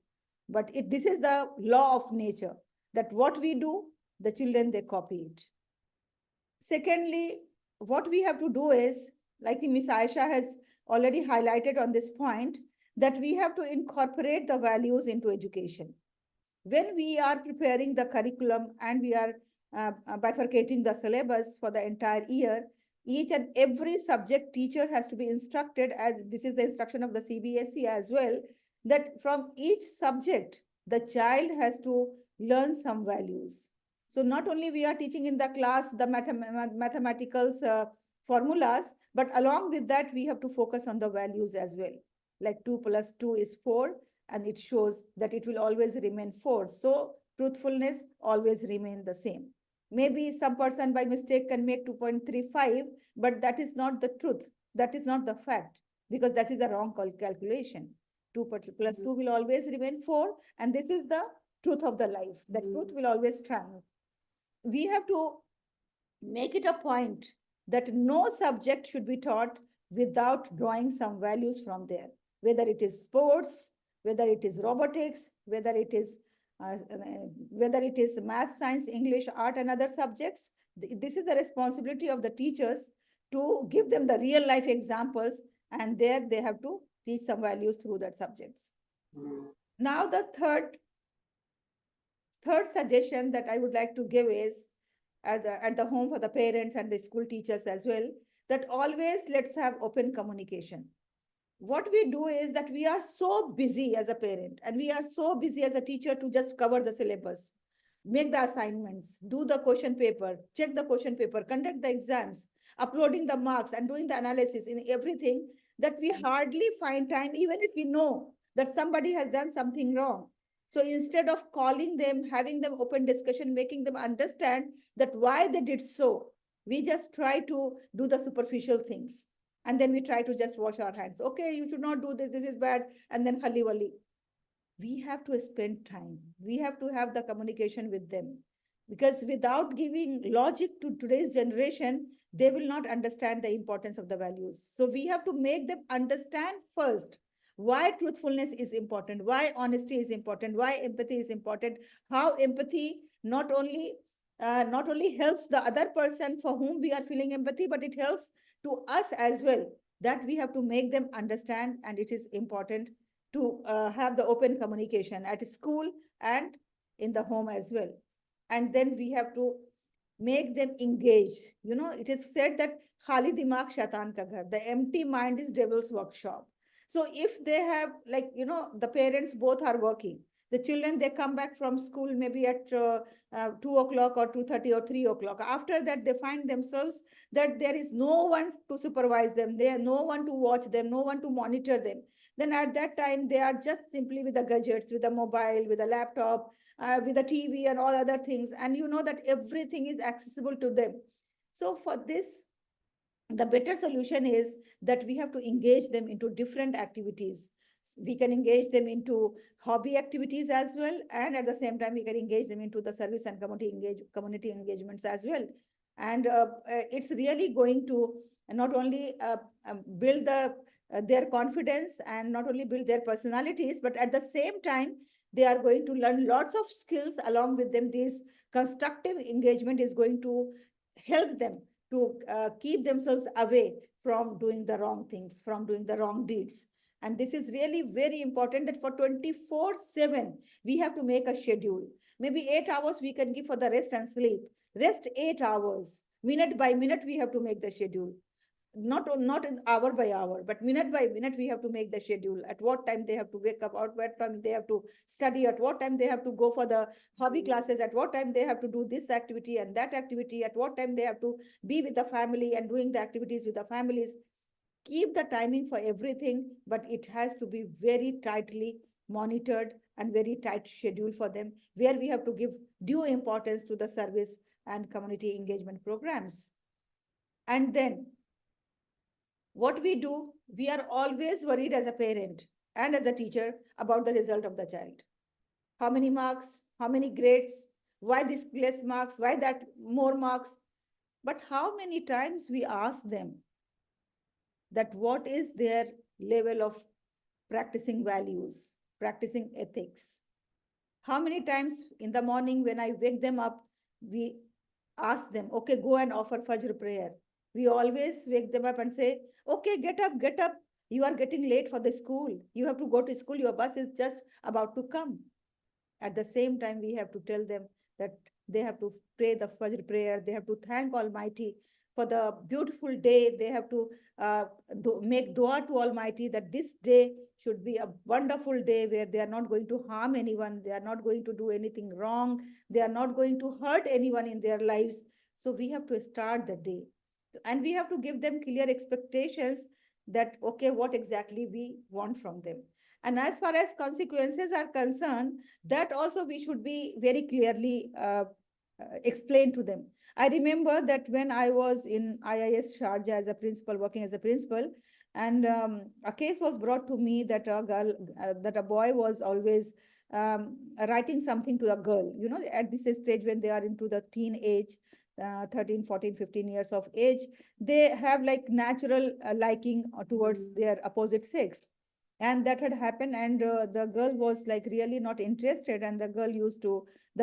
But this is the law of nature, that what we do, the children, they copy it. Secondly, what we have to do is, like Miss Ayesha has already highlighted on this point, that we have to incorporate the values into education. When we are preparing the curriculum and we are bifurcating the syllabus for the entire year, each and every subject teacher has to be instructed, as this is the instruction of the CBSE as well, that from each subject, the child has to learn some values. So not only we are teaching in the class the mathematical formulas, but along with that, we have to focus on the values as well. Like 2 plus 2 is 4, and it shows that it will always remain 4. So truthfulness always remain the same. Maybe some person by mistake can make 2.35, but that is not the truth. That is not the fact, because that is a wrong calculation. 2 plus 2 will always remain 4, and this is the truth of the life. The truth will always triumph. We have to make it a point that no subject should be taught without drawing some values from there, whether it is sports, whether it is robotics, whether it is math, science, English, art, and other subjects. This is the responsibility of the teachers to give them the real life examples, and there they have to teach some values through that subjects. Now the third suggestion that I would like to give is, at the home for the parents and the school teachers as well, that always let's have open communication. What we do is that we are so busy as a parent and we are so busy as a teacher to just cover the syllabus, make the assignments, do the question paper, check the question paper, conduct the exams, uploading the marks and doing the analysis in everything, that we hardly find time, even if we know that somebody has done something wrong. So instead of calling them, having them open discussion, making them understand that why they did so, we just try to do the superficial things. And then we try to just wash our hands. Okay, you should not do this. This is bad. And then khali wali. We have to spend time. We have to have the communication with them. Because without giving logic to today's generation, they will not understand the importance of the values. So we have to make them understand first why truthfulness is important, why honesty is important, why empathy is important, how empathy not only helps the other person for whom we are feeling empathy, but it helps to us as well. That we have to make them understand, and it is important to have the open communication at school and in the home as well. And then we have to make them engage. It is said that khali dimag shaitan ka ghar, the empty mind is devil's workshop. So if they have, like, the parents both are working, the children, they come back from school maybe at 2 o'clock or 2:30 or 3 o'clock. After that, they find themselves that there is no one to supervise them, there no one to watch them, no one to monitor them. Then at that time, they are just simply with the gadgets, with the mobile, with the laptop, with the TV and all other things. And you know that everything is accessible to them. So for this, the better solution is that we have to engage them into different activities. We can engage them into hobby activities as well, and at the same time we can engage them into the service and community engagements as well. And it's really going to not only build their confidence and not only build their personalities, but at the same time they are going to learn lots of skills along with them. This constructive engagement is going to help them to keep themselves away from doing the wrong things, from doing the wrong deeds. And this is really very important, that for 24/7, we have to make a schedule. Maybe 8 hours we can give for the rest and sleep. Rest 8 hours. Minute by minute, we have to make the schedule. Not in hour by hour, but minute by minute, we have to make the schedule. At what time they have to wake up, at what time they have to study, at what time they have to go for the hobby classes, at what time they have to do this activity and that activity, at what time they have to be with the family and doing the activities with the families. Keep the timing for everything, but it has to be very tightly monitored and very tight schedule for them, where we have to give due importance to the service and community engagement programs. And then what we do, we are always worried as a parent and as a teacher about the result of the child. How many marks, how many grades, why this less marks, why that more marks. But how many times we ask them that what is their level of practicing values, practicing ethics? How many times in the morning when I wake them up, we ask them, okay, go and offer Fajr prayer. We always wake them up and say, okay, get up, get up. You are getting late for the school. You have to go to school. Your bus is just about to come. At the same time, we have to tell them that they have to pray the Fajr prayer. They have to thank Almighty for the beautiful day. They have to make dua to Almighty that this day should be a wonderful day where they are not going to harm anyone. They are not going to do anything wrong. They are not going to hurt anyone in their lives. So we have to start the day. And we have to give them clear expectations that, okay, what exactly we want from them. And as far as consequences are concerned, that also we should be very clearly explain to them. I remember that when I was in IIS Sharjah as a principal, working as a principal, and a case was brought to me that a girl, that a boy was always writing something to a girl, you know, at this stage when they are into the teen age, 13, 14, 15 years of age, they have like natural liking towards their opposite sex. And that had happened, and the girl was like really not interested, and the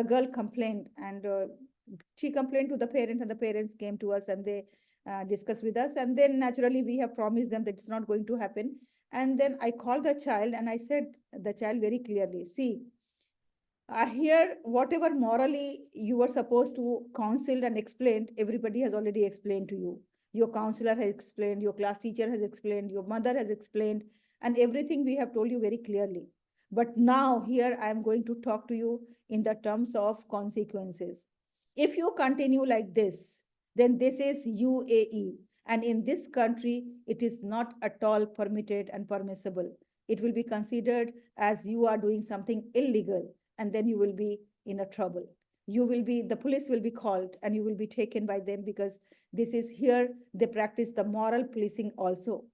girl complained, and she complained to the parent, and the parents came to us, and they discussed with us, and then naturally we have promised them that it's not going to happen. And then I called the child and I said the child very clearly, see, here whatever morally you were supposed to counsel and explain, everybody has already explained to you. Your counselor has explained, your class teacher has explained, your mother has explained, and everything we have told you very clearly. But now here I am going to talk to you in the terms of consequences. If you continue like this, then this is UAE. And in this country, it is not at all permitted and permissible. It will be considered as you are doing something illegal, and then you will be in a trouble. The police will be called and you will be taken by them, because this is here, they practice the moral policing also.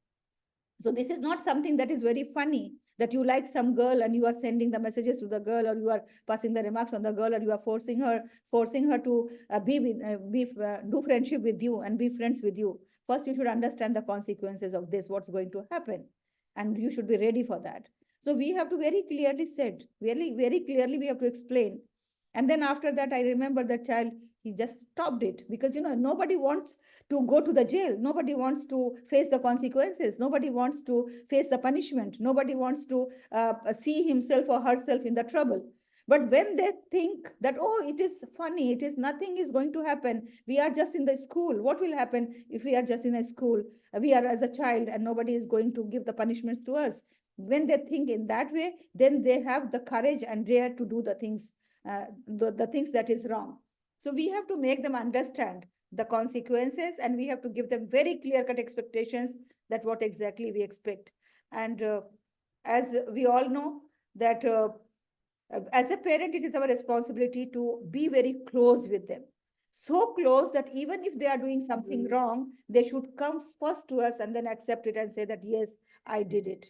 So this is not something that is very funny, that you like some girl and you are sending the messages to the girl, or you are passing the remarks on the girl, or you are forcing her to do friendship with you and be friends with you. First, you should understand the consequences of this, what's going to happen, and you should be ready for that. So we have to very clearly said, very clearly we have to explain. And then after that, I remember that child, he just stopped it, because nobody wants to go to the jail. Nobody wants to face the consequences. Nobody wants to face the punishment. Nobody wants to see himself or herself in the trouble. But when they think that, oh, it is funny, it is nothing is going to happen. We are just in the school. What will happen if we are just in a school? We are as a child and nobody is going to give the punishments to us. When they think in that way, then they have the courage and dare to do the things that is wrong. So we have to make them understand the consequences, and we have to give them very clear-cut expectations that what exactly we expect. And as we all know that as a parent, it is our responsibility to be very close with them. So close that even if they are doing something wrong, they should come first to us and then accept it and say that, yes, I did it.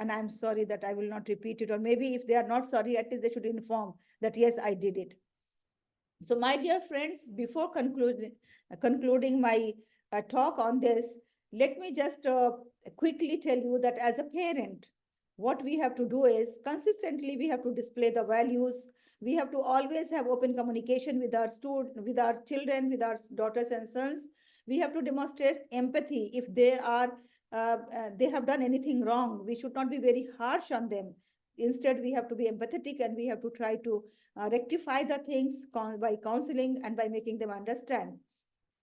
And I'm sorry that I will not repeat it. Or maybe if they are not sorry, at least they should inform that, yes, I did it. So my dear friends, before concluding my talk on this, let me just quickly tell you that as a parent, what we have to do is consistently we have to display the values. We have to always have open communication with our with our children, with our daughters and sons. We have to demonstrate empathy if they have done anything wrong. We should not be very harsh on them. Instead, we have to be empathetic and we have to try to rectify the things by counseling and by making them understand.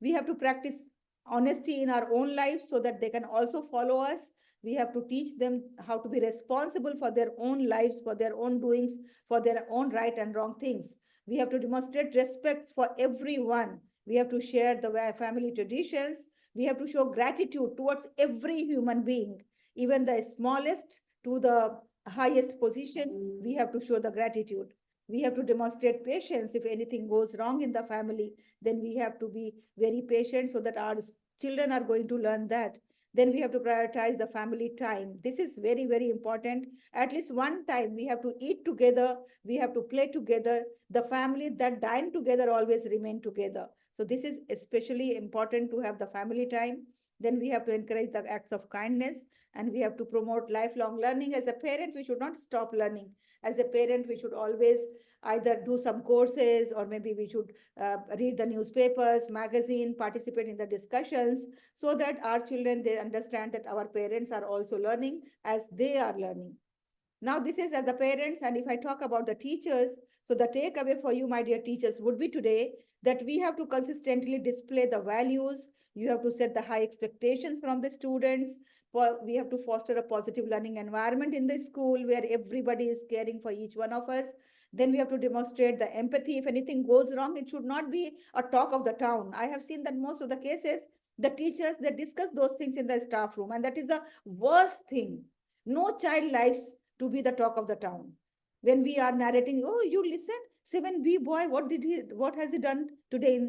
We have to practice honesty in our own lives so that they can also follow us. We have to teach them how to be responsible for their own lives, for their own doings, for their own right and wrong things. We have to demonstrate respect for everyone. We have to share the family traditions. We have to show gratitude towards every human being, even the smallest to the highest position. We have to show the gratitude. We have to demonstrate patience. If anything goes wrong in the family, then we have to be very patient so that our children are going to learn that. Then we have to prioritize the family time. This is very, very important. At least one time we have to eat together, we have to play together. The family that dine together always remain together. So this is especially important, to have the family time. Then we have to encourage the acts of kindness, and we have to promote lifelong learning. As a parent, we should not stop learning. As a parent, we should always either do some courses, or maybe we should read the newspapers, magazine, participate in the discussions, so that our children, they understand that our parents are also learning as they are learning. Now, this is as the parents, and if I talk about the teachers, so the takeaway for you, my dear teachers, would be today that we have to consistently display the values. You have to set the high expectations from the students. We have to foster a positive learning environment in the school where everybody is caring for each one of us. Then we have to demonstrate the empathy. If anything goes wrong, it should not be a talk of the town. I have seen that most of the cases, the teachers, they discuss those things in the staff room, and that is the worst thing. No child likes to be the talk of the town. When we are narrating, oh, you listen, 7B boy, what has he done today?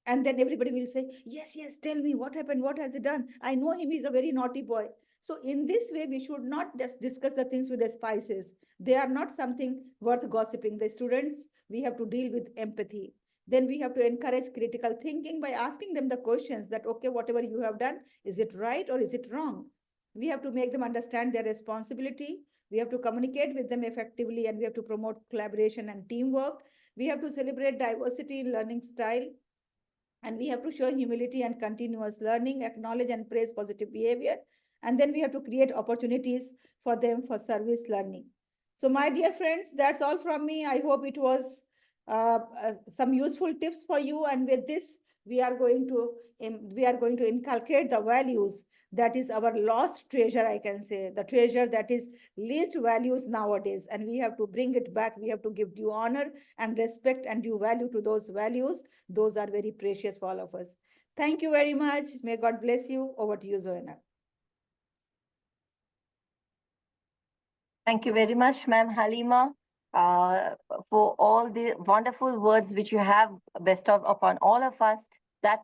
And then everybody will say, yes, yes, tell me what happened, what has he done? I know him, he's a very naughty boy. So in this way, we should not just discuss the things with the spices. They are not something worth gossiping. The students, we have to deal with empathy. Then we have to encourage critical thinking by asking them the questions that, okay, whatever you have done, is it right or is it wrong? We have to make them understand their responsibility. We have to communicate with them effectively, and we have to promote collaboration and teamwork. We have to celebrate diversity in learning style, and we have to show humility and continuous learning, acknowledge and praise positive behavior. And then we have to create opportunities for them for service learning. So my dear friends, that's all from me. I hope it was some useful tips for you. And with this, we are going to inculcate the values. That is our lost treasure, I can say, the treasure that is least values nowadays. And we have to bring it back. We have to give due honor and respect and due value to those values. Those are very precious for all of us. Thank you very much. May God bless you. Over to you, Zoena. Thank you very much, Ma'am Haleema, for all the wonderful words which you have bestowed upon all of us. That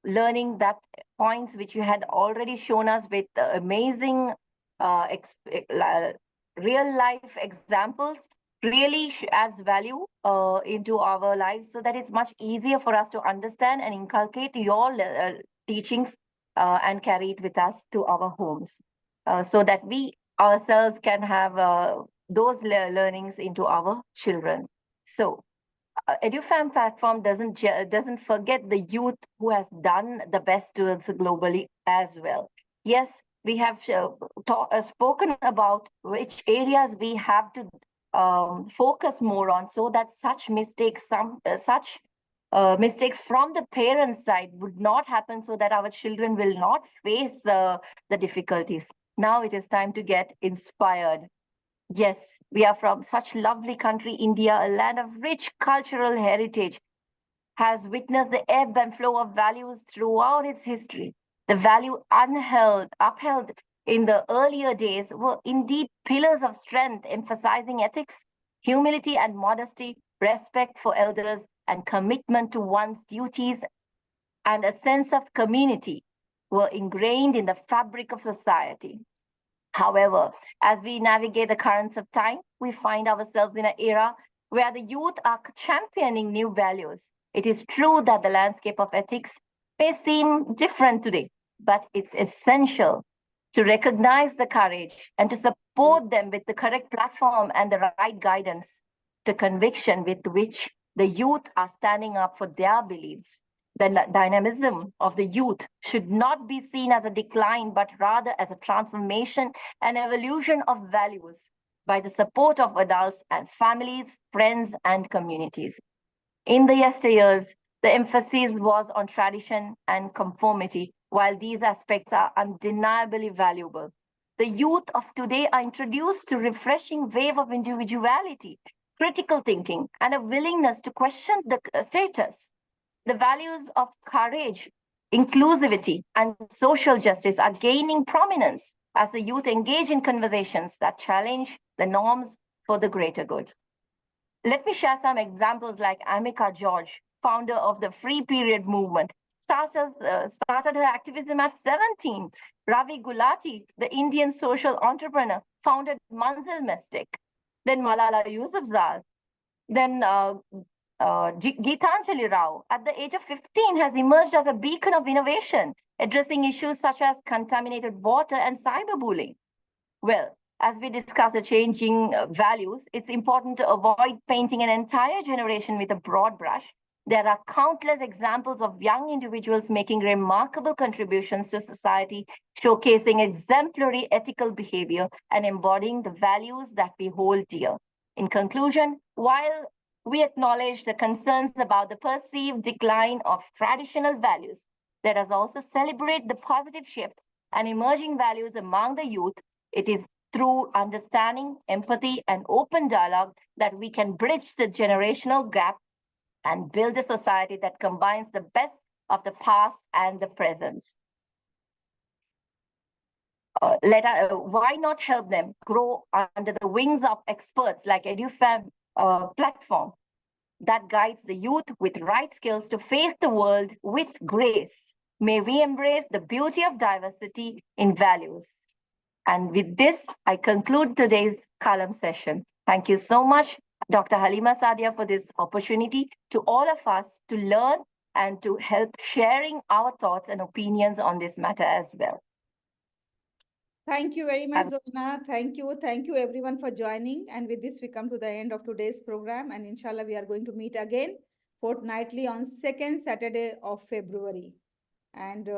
learning, that points which you had already shown us with amazing real life examples really adds value into our lives, so that it's much easier for us to understand and inculcate your teachings and carry it with us to our homes, so that we ourselves can have those learnings into our children. So Edufam platform doesn't forget the youth who has done the best to us globally as well. Yes, we have spoken about which areas we have to focus more on, so that such mistakes, such mistakes from the parents' side would not happen, so that our children will not face the difficulties. Now it is time to get inspired. Yes, we are from such lovely country, India, a land of rich cultural heritage, has witnessed the ebb and flow of values throughout its history. The value upheld in the earlier days were indeed pillars of strength, emphasizing ethics, humility and modesty, respect for elders, and commitment to one's duties, and a sense of community were ingrained in the fabric of society. However, as we navigate the currents of time, we find ourselves in an era where the youth are championing new values. It is true that the landscape of ethics may seem different today, but it's essential to recognize the courage and to support them with the correct platform and the right guidance, the conviction with which the youth are standing up for their beliefs. The dynamism of the youth should not be seen as a decline, but rather as a transformation and evolution of values. by the support of adults and families, friends, and communities. In the yesteryears, the emphasis was on tradition and conformity, while these aspects are undeniably valuable. The youth of today are introduced to a refreshing wave of individuality, critical thinking, and a willingness to question the status. The values of courage, inclusivity, and social justice are gaining prominence as the youth engage in conversations that challenge the norms for the greater good. Let me share some examples like Amika George, founder of the Free Period movement, started her activism at 17. Ravi Gulati, the Indian social entrepreneur, founded Manzil Mystic. Then Malala Yousafzai. Then Geetanjali Rao, at the age of 15, has emerged as a beacon of innovation, addressing issues such as contaminated water and cyberbullying. Well, as we discuss the changing values, it's important to avoid painting an entire generation with a broad brush. There are countless examples of young individuals making remarkable contributions to society, showcasing exemplary ethical behavior and embodying the values that we hold dear. In conclusion, while we acknowledge the concerns about the perceived decline of traditional values, let us also celebrate the positive shifts and emerging values among the youth. It is through understanding, empathy, and open dialogue that we can bridge the generational gap and build a society that combines the best of the past and the present. Why not help them grow under the wings of experts like Edufam platform that guides the youth with right skills to face the world with grace? May we embrace the beauty of diversity in values. And with this, I conclude today's Kalam session. Thank you so much, Dr. Haleema Sadia, for this opportunity to all of us to learn and to help sharing our thoughts and opinions on this matter as well. Thank you very much, Zona. Thank you. Thank you everyone for joining. And with this, we come to the end of today's program. And inshallah, we are going to meet again fortnightly on second Saturday of February. And